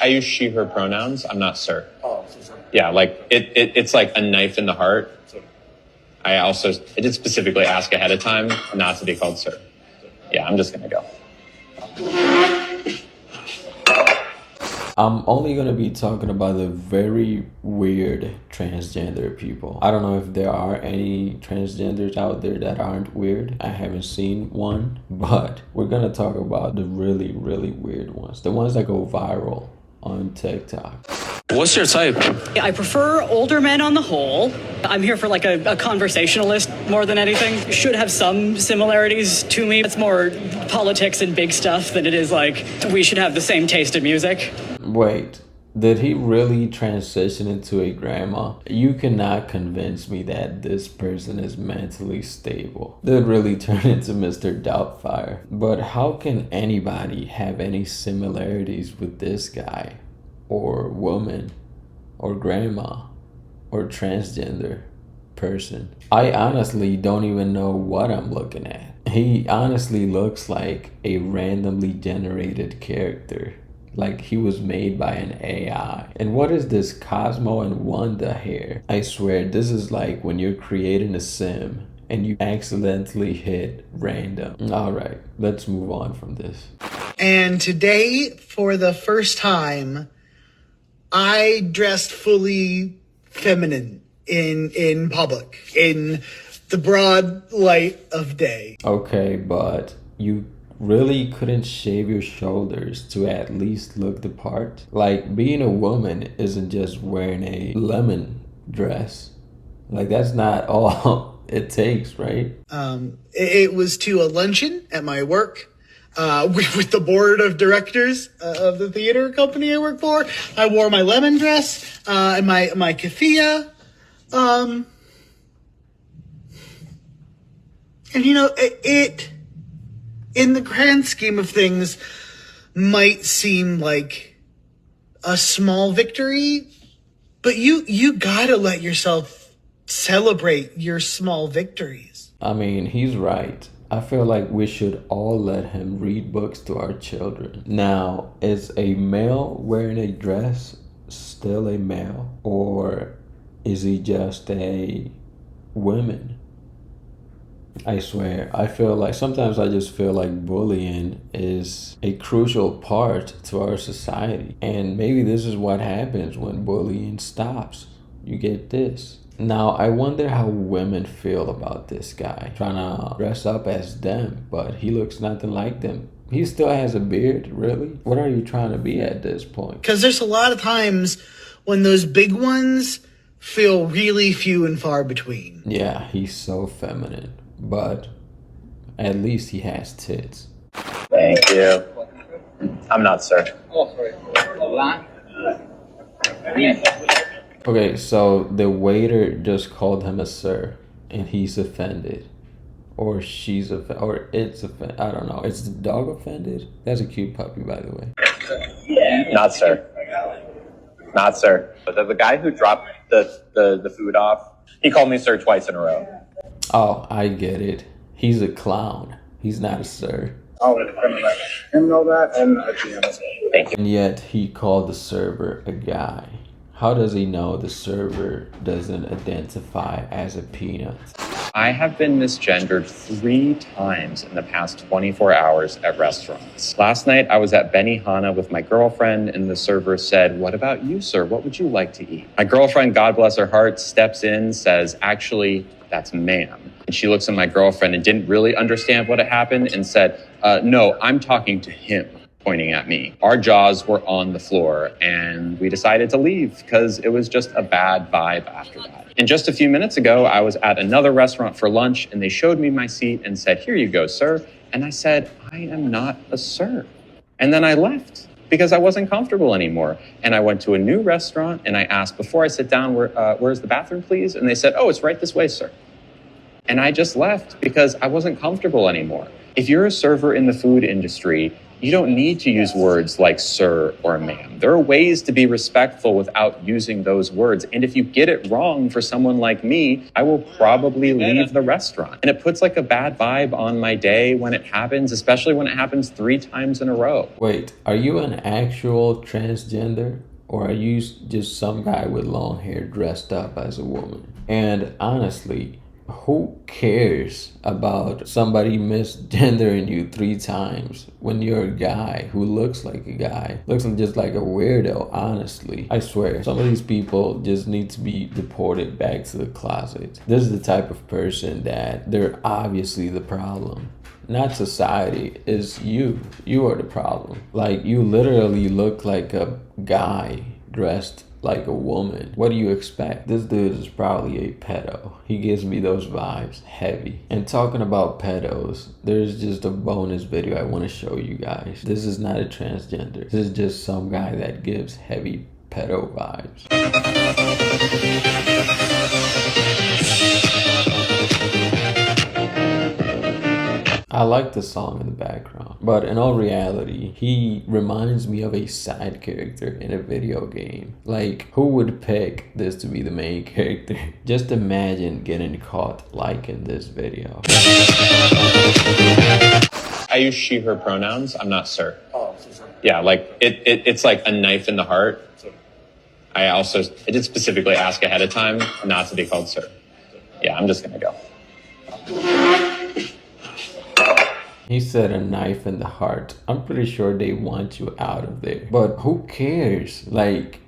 I use she, her pronouns. I'm not sir. Yeah, like it's like a knife in the heart. I did specifically ask ahead of time not to be called sir. Yeah, I'm just gonna go. I'm only going to be talking about the very weird transgender people. I don't know if there are any transgenders out there that aren't weird. I haven't seen one, but we're going to talk about the really, really weird ones. The ones that go viral on TikTok. What's your type? I prefer older men on the whole. I'm here for like a conversationalist more than anything. Should have some similarities to me. It's more politics and big stuff than it is like we should have the same taste in music. Wait, did he really transition into a grandma? You cannot convince me that this person is mentally stable. Did really turn into Mr. Doubtfire. But how can anybody have any similarities with this guy? Or woman, or grandma, or transgender person? I honestly don't even know what I'm looking at. He honestly looks like a randomly generated character. Like he was made by an AI. And what is this Cosmo and Wanda hair? I swear this is like when you're creating a sim and you accidentally hit random. All right, let's move on from this. And today, for the first time, I dressed fully feminine in public, in the broad light of day. Okay, but you really couldn't shave your shoulders to at least look the part? Like, being a woman isn't just wearing a lemon dress. Like, that's not all it takes, right? It was to a luncheon at my work. With the board of directors of the theater company I work for. I wore my lemon dress and my keffiyeh. And you know, it in the grand scheme of things might seem like a small victory, but you gotta let yourself celebrate your small victories. I mean, he's right. I feel like we should all let him read books to our children. Now, is a male wearing a dress still a male? Or is he just a woman? I swear, I feel like sometimes I just feel like bullying is a crucial part to our society. And maybe this is what happens when bullying stops. You get this. Now, I wonder how women feel about this guy trying to dress up as them, but he looks nothing like them. He still has a beard, really? What are you trying to be at this point? Because there's a lot of times when those big ones feel really few and far between. Yeah, he's so feminine, but at least he has tits. Thank you. I'm not sir. Oh, sorry. Okay, so the waiter just called him a sir, and he's offended. Or she's offended, or it's offended. I don't know. Is the dog offended? That's a cute puppy, by the way. Not sir. Not sir. But the guy who dropped the food off, he called me sir twice in a row. Oh, I get it. He's a clown. He's not a sir. I'll let him know that, and I GM as well. Thank you. And yet he called the server a guy. How does he know the server doesn't identify as a peanut? I have been misgendered 3 times in the past 24 hours at restaurants. Last night, I was at Benihana with my girlfriend, and the server said, "What about you, sir? What would you like to eat?" My girlfriend, God bless her heart, steps in, says, "Actually, that's ma'am." And she looks at my girlfriend and didn't really understand what had happened and said, "No, I'm talking to him," pointing at me. Our jaws were on the floor, and we decided to leave because it was just a bad vibe after that. And just a few minutes ago, I was at another restaurant for lunch, and they showed me my seat and said, "Here you go, sir." And I said, "I am not a sir." And then I left because I wasn't comfortable anymore. And I went to a new restaurant, and I asked, "Before I sit down, where's the bathroom, please?" And they said, "Oh, it's right this way, sir." And I just left because I wasn't comfortable anymore. If you're a server in the food industry, You don't need to use words like sir or ma'am. There are ways to be respectful without using those words. And if you get it wrong for someone like me, I will probably leave the restaurant. And it puts like a bad vibe on my day when it happens, especially when it happens 3 times in a row. Wait, are you an actual transgender? Or are you just some guy with long hair dressed up as a woman? And honestly, who cares about somebody misgendering you 3 times when you're a guy who looks like a guy? Looks just like a weirdo, honestly. I swear, some of these people just need to be deported back to the closet. This is the type of person that they're obviously the problem. Not society, it's you. You are the problem. Like, you literally look like a guy dressed like a woman. What do you expect? This dude is probably a pedo. He gives me those vibes heavy. And talking about pedos, there's just a bonus video I want to show you guys. This is not a transgender. This is just some guy that gives heavy pedo vibes. I like the song in the background, but in all reality, he reminds me of a side character in a video game. Like, who would pick this to be the main character? Just imagine getting caught liking this video. I use she, her pronouns. I'm not sir. Yeah, like it's like a knife in the heart. I did specifically ask ahead of time not to be called sir. Yeah, I'm just gonna go. He said a knife in the heart. I'm pretty sure they want you out of there. But who cares? Like,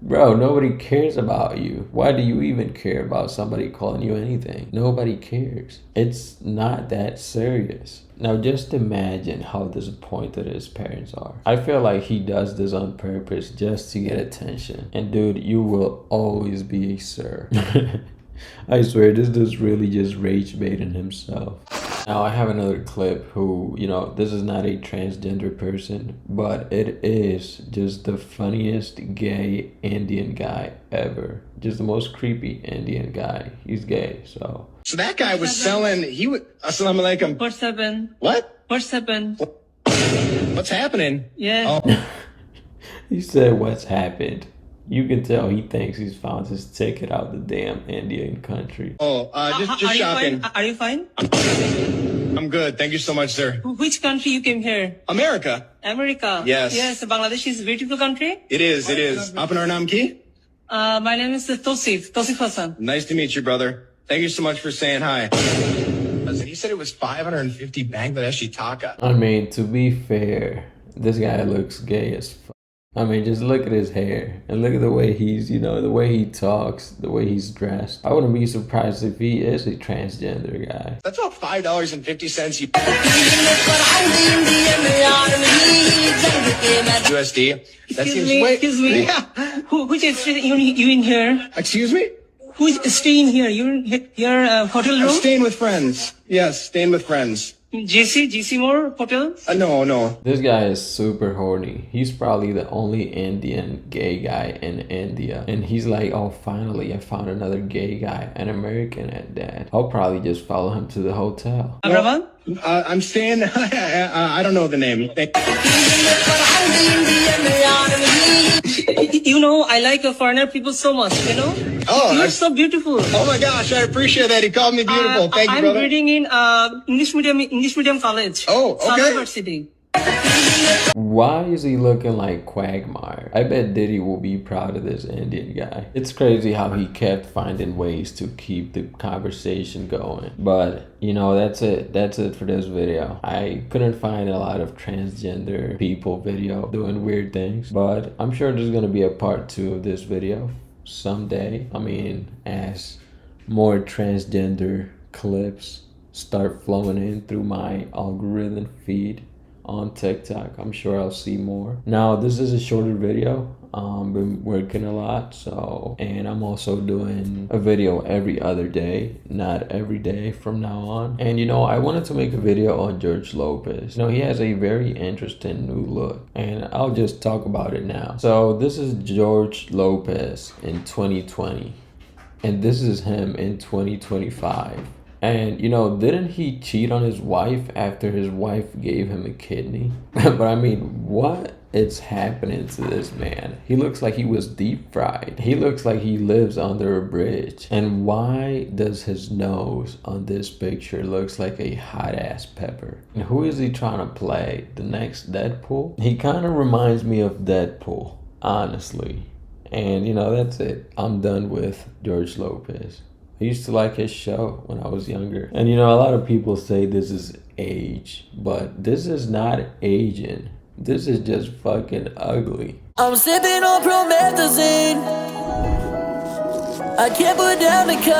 bro, nobody cares about you. Why do you even care about somebody calling you anything? Nobody cares. It's not that serious. Now just imagine how disappointed his parents are. I feel like he does this on purpose just to get attention. And dude, you will always be a sir. I swear, this dude's really just rage baiting himself. Now I have another clip who, this is not a transgender person, but it is just the funniest gay Indian guy ever. Just the most creepy Indian guy. He's gay, so. So that guy was selling, Assalamu alaikum. What's happened? What? What's happened? What's happening? Yeah. Oh. He said, what's happened? You can tell he thinks he's found his ticket out the damn Indian country. Just are shopping. You fine? Are you fine? I'm good. Thank you so much, sir. Which country you came here? America. America. Yes. Yes, Bangladesh is a beautiful country. It is. Apanar Naam Ki? My name is Tosif Hassan. Nice to meet you, brother. Thank you so much for saying hi. He said it was 550 Bangladeshi taka. I mean, to be fair, this guy looks gay as fuck. I mean, just look at his hair and look at the way he's, the way he talks, the way he's dressed. I wouldn't be surprised if he is a transgender guy. That's about $5.50 USD. Excuse me. Yeah. Who's you in here? Excuse me? Who's staying here? You're in your hotel I'm room? staying with friends. Yes, staying with friends. GC Moore Hotel? No. This guy is super horny. He's probably the only Indian gay guy in India. And he's like, oh, finally, I found another gay guy, an American at that. I'll probably just follow him to the hotel. Abravan? I'm staying, I don't know the name. I like foreigner people so much, Oh, You're so beautiful. Oh my gosh, I appreciate that. He called me beautiful. Thank you, I'm brother. reading in English medium college. Oh, okay. South University. Why is he looking like Quagmire? I bet Diddy will be proud of this Indian guy. It's crazy how he kept finding ways to keep the conversation going. But, that's it. That's it for this video. I couldn't find a lot of transgender people video doing weird things. But I'm sure there's going to be a part 2 of this video someday. I mean, as more transgender clips start flowing in through my algorithm feed on TikTok, I'm sure I'll see more. Now, this is a shorter video. Been working a lot, and I'm also doing a video every other day, not every day from now on. And I wanted to make a video on George Lopez. He has a very interesting new look, and I'll just talk about it now. So this is George Lopez in 2020, and this is him in 2025. And you know, didn't he cheat on his wife after his wife gave him a kidney? But I mean, what is happening to this man? He looks like he was deep fried. He looks like he lives under a bridge. And why does his nose on this picture looks like a hot ass pepper? And who is he trying to play? The next Deadpool? He kind of reminds me of Deadpool, honestly. And you know, that's it. I'm done with George Lopez. I used to like his show when I was younger. And you know, a lot of people say this is age, but this is not aging. This is just fucking ugly. I'm sipping on promethazine. I can't put down the cup.